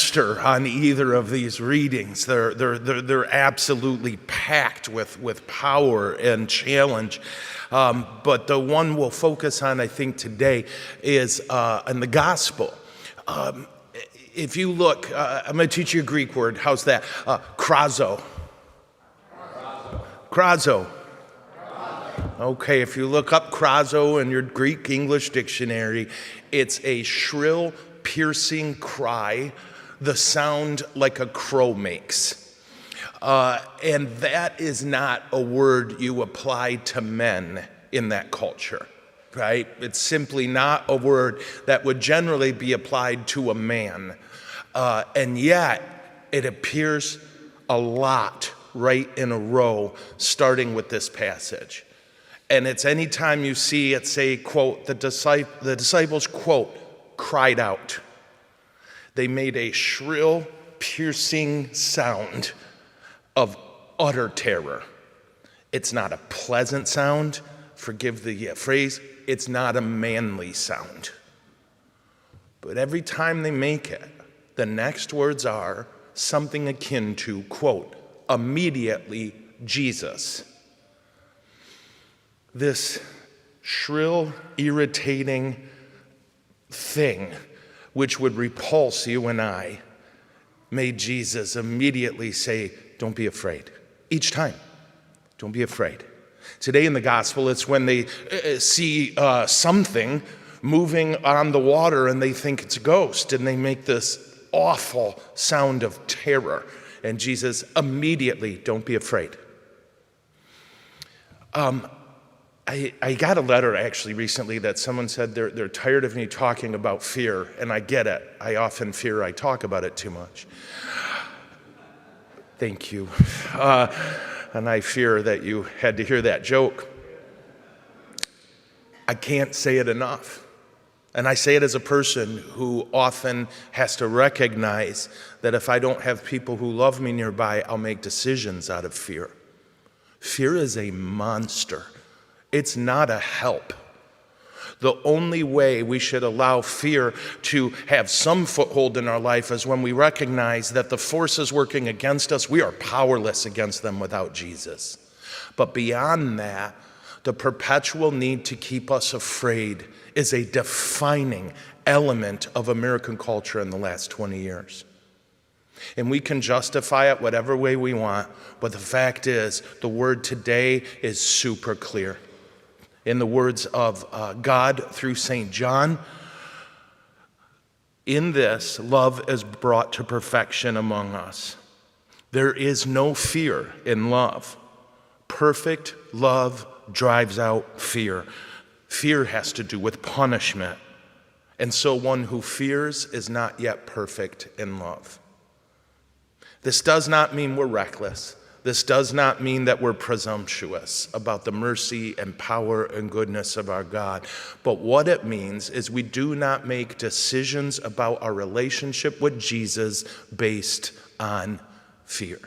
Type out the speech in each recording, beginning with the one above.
master on either of these readings. They're absolutely packed with power and challenge. But the one we'll focus on, I think, today is in the gospel. If you look, I'm going to teach you a Greek word. How's that? Krazo. Krazo. Okay, if you look up krazo in your Greek English dictionary, it's a shrill, piercing cry, the sound like a crow makes. And that is not a word you apply to men in that culture, right? It's simply not a word that would generally be applied to a man. And yet, it appears a lot right in a row, starting with this passage. And it's anytime you see it say, quote, the disciples, quote, cried out. They made a shrill, piercing sound of utter terror. It's not a pleasant sound, forgive the phrase, it's not a manly sound. But every time they make it, the next words are something akin to, quote, immediately Jesus. This shrill, irritating thing, which would repulse you and I, made Jesus immediately say, don't be afraid. Each time, don't be afraid. Today in the gospel, it's when they see something moving on the water and they think it's a ghost, and they make this awful sound of terror. And Jesus immediately, don't be afraid. I got a letter actually recently that someone said they're tired of me talking about fear, and I get it. I often fear I talk about it too much. Thank you. And I fear that you had to hear that joke. I can't say it enough. And I say it as a person who often has to recognize that if I don't have people who love me nearby, I'll make decisions out of fear. Fear is a monster. It's not a help. The only way we should allow fear to have some foothold in our life is when we recognize that the forces working against us, we are powerless against them without Jesus. But beyond that, the perpetual need to keep us afraid is a defining element of American culture in the last 20 years. And we can justify it whatever way we want, but the fact is, the word today is super clear. In the words of God through St. John, in this, love is brought to perfection among us. There is no fear in love. Perfect love drives out fear. Fear has to do with punishment. And so one who fears is not yet perfect in love. This does not mean we're reckless. This does not mean that we're presumptuous about the mercy and power and goodness of our God. But what it means is we do not make decisions about our relationship with Jesus based on fear.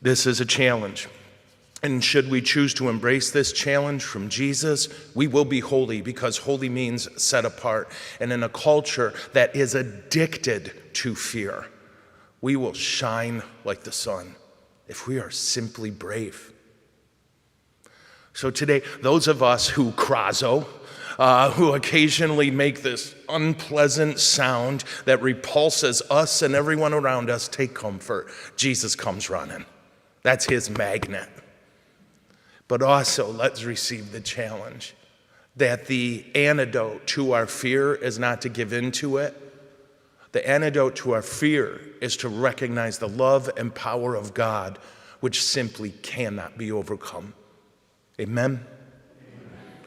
This is a challenge. And should we choose to embrace this challenge from Jesus, we will be holy, because holy means set apart. And in a culture that is addicted to fear, we will shine like the sun if we are simply brave. So today, those of us who krazo, who occasionally make this unpleasant sound that repulses us and everyone around us, take comfort. Jesus comes running. That's his magnet. But also, let's receive the challenge that the antidote to our fear is not to give in to it. The antidote to our fear is to recognize the love and power of God, which simply cannot be overcome. Amen?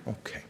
Amen. Okay.